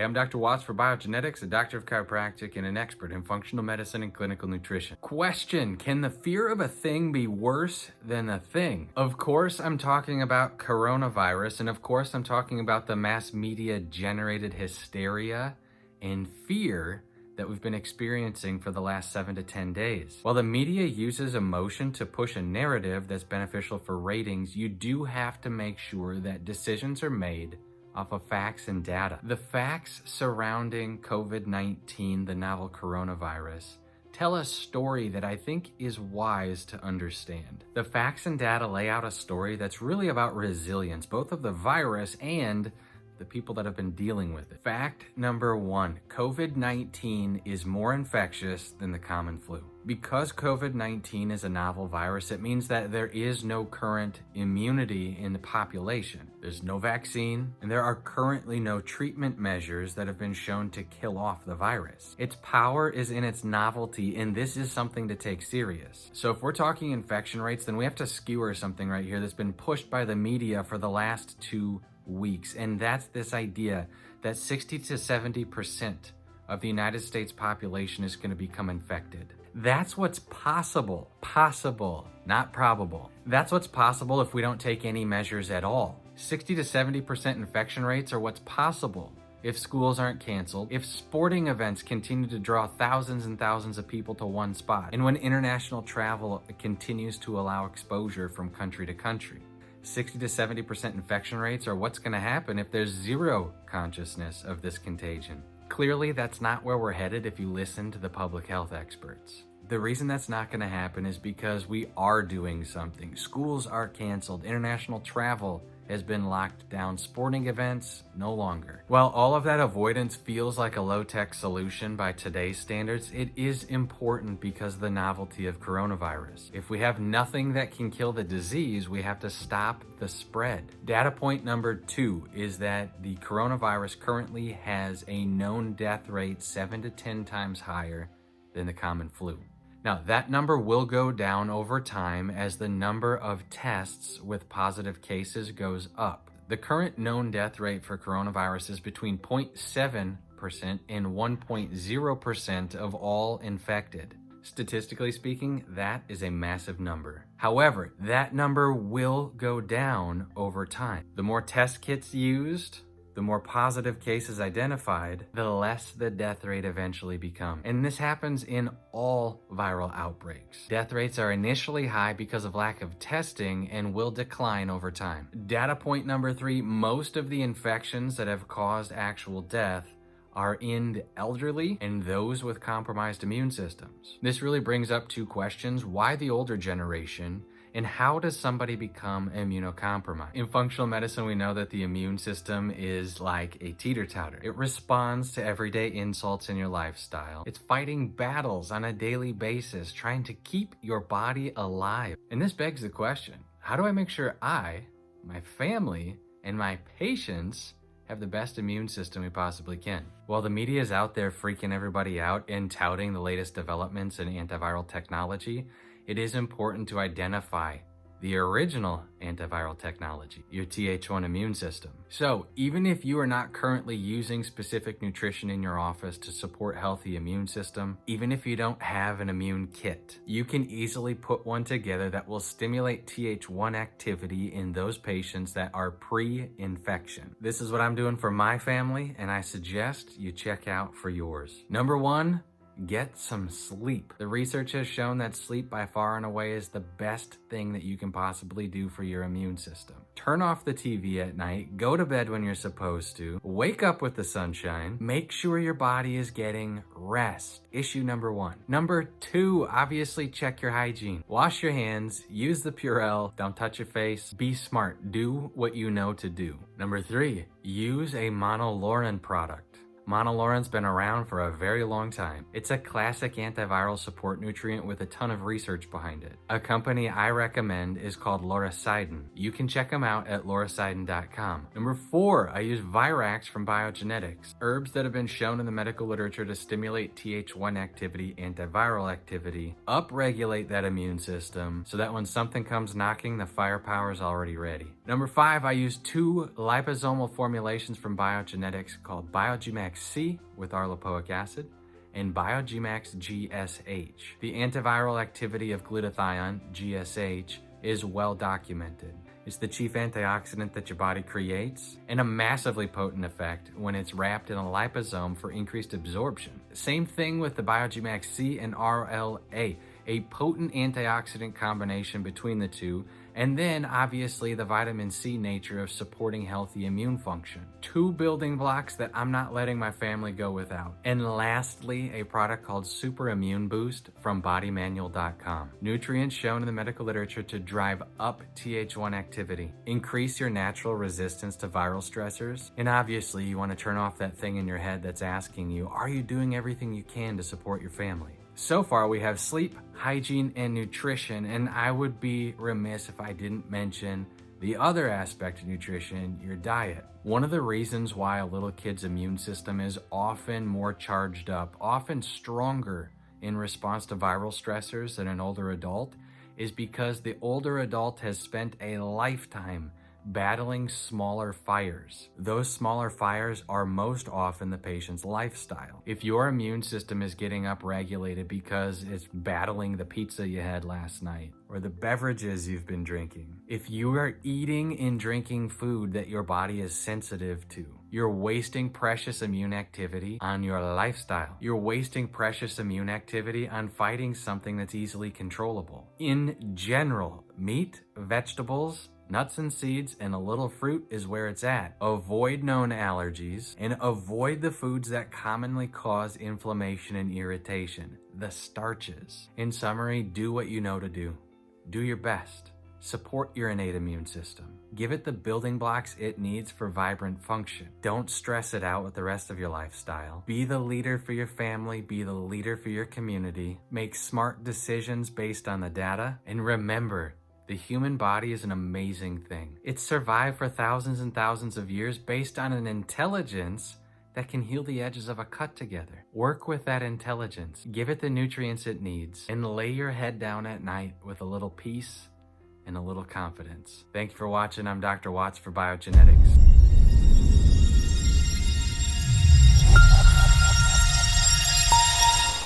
Hey, I'm Dr. Watts for Biogenetics, a doctor of chiropractic and an expert in functional medicine and clinical nutrition. Question: can the fear of a thing be worse than a thing? Of course, I'm talking about coronavirus, and of course, I'm talking about the mass media generated hysteria and fear that we've been experiencing for the last 7 to 10 days. While the media uses emotion to push a narrative that's beneficial for ratings, you do have to make sure that decisions are made off of facts and data. The facts surrounding COVID-19, the novel coronavirus, tell a story that I think is wise to understand. The facts and data lay out a story that's really about resilience, both of the virus and the people that have been dealing with it. Fact number 1, COVID-19 is more infectious than the common flu. Because COVID-19 is a novel virus, it means that there is no current immunity in the population. There's no vaccine, and there are currently no treatment measures that have been shown to kill off the virus. Its power is in its novelty, and this is something to take serious. So if we're talking infection rates, then we have to skewer something right here that's been pushed by the media for the last 2 weeks, and that's this idea that 60 to 70% of the United States population is going to become infected. That's what's possible, not probable. That's what's possible if we don't take any measures at all. 60 to 70% infection rates are what's possible if schools aren't canceled, if sporting events continue to draw thousands and thousands of people to one spot, and when international travel continues to allow exposure from country to country. 60 to 70% infection rates are what's going to happen if there's zero consciousness of this contagion. Clearly, that's not where we're headed if you listen to the public health experts. The reason that's not going to happen is because we are doing something. Schools are canceled. International travel has been locked down. Sporting events, no longer. While all of that avoidance feels like a low-tech solution by today's standards, it is important because of the novelty of coronavirus. If we have nothing that can kill the disease, we have to stop the spread. Data point number 2 is that the coronavirus currently has a known death rate 7 to 10 times higher than the common flu. Now, that number will go down over time as the number of tests with positive cases goes up. The current known death rate for coronavirus is between 0.7% and 1.0% of all infected. Statistically speaking, that is a massive number. However, that number will go down over time. The more test kits used, the more positive cases identified, the less the death rate eventually becomes. And this happens in all viral outbreaks. Death rates are initially high because of lack of testing and will decline over time. Data point number 3, most of the infections that have caused actual death are in the elderly and those with compromised immune systems. This really brings up 2 questions: why the older generation, and how does somebody become immunocompromised? In functional medicine, we know that the immune system is like a teeter-totter. It responds to everyday insults in your lifestyle. It's fighting battles on a daily basis, trying to keep your body alive. And this begs the question, how do I make sure I, my family, and my patients have the best immune system we possibly can? While the media is out there freaking everybody out and touting the latest developments in antiviral technology, it is important to identify the original antiviral technology, your Th1 immune system. So even if you are not currently using specific nutrition in your office to support healthy immune system, even if you don't have an immune kit, you can easily put one together that will stimulate Th1 activity in those patients that are pre-infection. This is what I'm doing for my family, and I suggest you check out for yours. Number 1, get some sleep. The research has shown that sleep by far and away is the best thing that you can possibly do for your immune system. Turn off the TV at night, go to bed when you're supposed to, wake up with the sunshine, make sure your body is getting rest. Issue number 1. Number 2, obviously check your hygiene. Wash your hands, use the Purell, don't touch your face, be smart, do what you know to do. Number 3, use a monolaurin product. Monolaurin's been around for a very long time. It's a classic antiviral support nutrient with a ton of research behind it. A company I recommend is called Lauricidin. You can check them out at lauricidin.com. Number 4, I use Virax from Biogenetics. Herbs that have been shown in the medical literature to stimulate Th1 activity, antiviral activity, upregulate that immune system so that when something comes knocking, the firepower is already ready. Number 5, I use 2 liposomal formulations from Biogenetics called Biojumax BioGmax C with arlopoic acid, and BioGmax GSH. The antiviral activity of glutathione, GSH, is well documented. It's the chief antioxidant that your body creates, and a massively potent effect when it's wrapped in a liposome for increased absorption. Same thing with the BioGmax C and RLA, a potent antioxidant combination between the two, and then obviously the vitamin C nature of supporting healthy immune function. Two building blocks that I'm not letting my family go without. And lastly, a product called Super Immune Boost from bodymanual.com. Nutrients shown in the medical literature to drive up Th1 activity, increase your natural resistance to viral stressors, and obviously you want to turn off that thing in your head that's asking you, are you doing everything you can to support your family? So far, we have sleep, hygiene, and nutrition, and I would be remiss if I didn't mention the other aspect of nutrition, your diet. One of the reasons why a little kid's immune system is often more charged up, often stronger in response to viral stressors than an older adult, is because the older adult has spent a lifetime battling smaller fires. Those smaller fires are most often the patient's lifestyle. If your immune system is getting upregulated because it's battling the pizza you had last night or the beverages you've been drinking, if you are eating and drinking food that your body is sensitive to, you're wasting precious immune activity on your lifestyle. You're wasting precious immune activity on fighting something that's easily controllable. In general, meat, vegetables, nuts and seeds, and a little fruit is where it's at. Avoid known allergies and avoid the foods that commonly cause inflammation and irritation, the starches. In summary, do what you know to do. Do your best. Support your innate immune system. Give it the building blocks it needs for vibrant function. Don't stress it out with the rest of your lifestyle. Be the leader for your family. Be the leader for your community. Make smart decisions based on the data. And remember, the human body is an amazing thing. It's survived for thousands and thousands of years based on an intelligence that can heal the edges of a cut together. Work with that intelligence. Give it the nutrients it needs. And lay your head down at night with a little peace and a little confidence. Thank you for watching. I'm Dr. Watts for Biogenetics.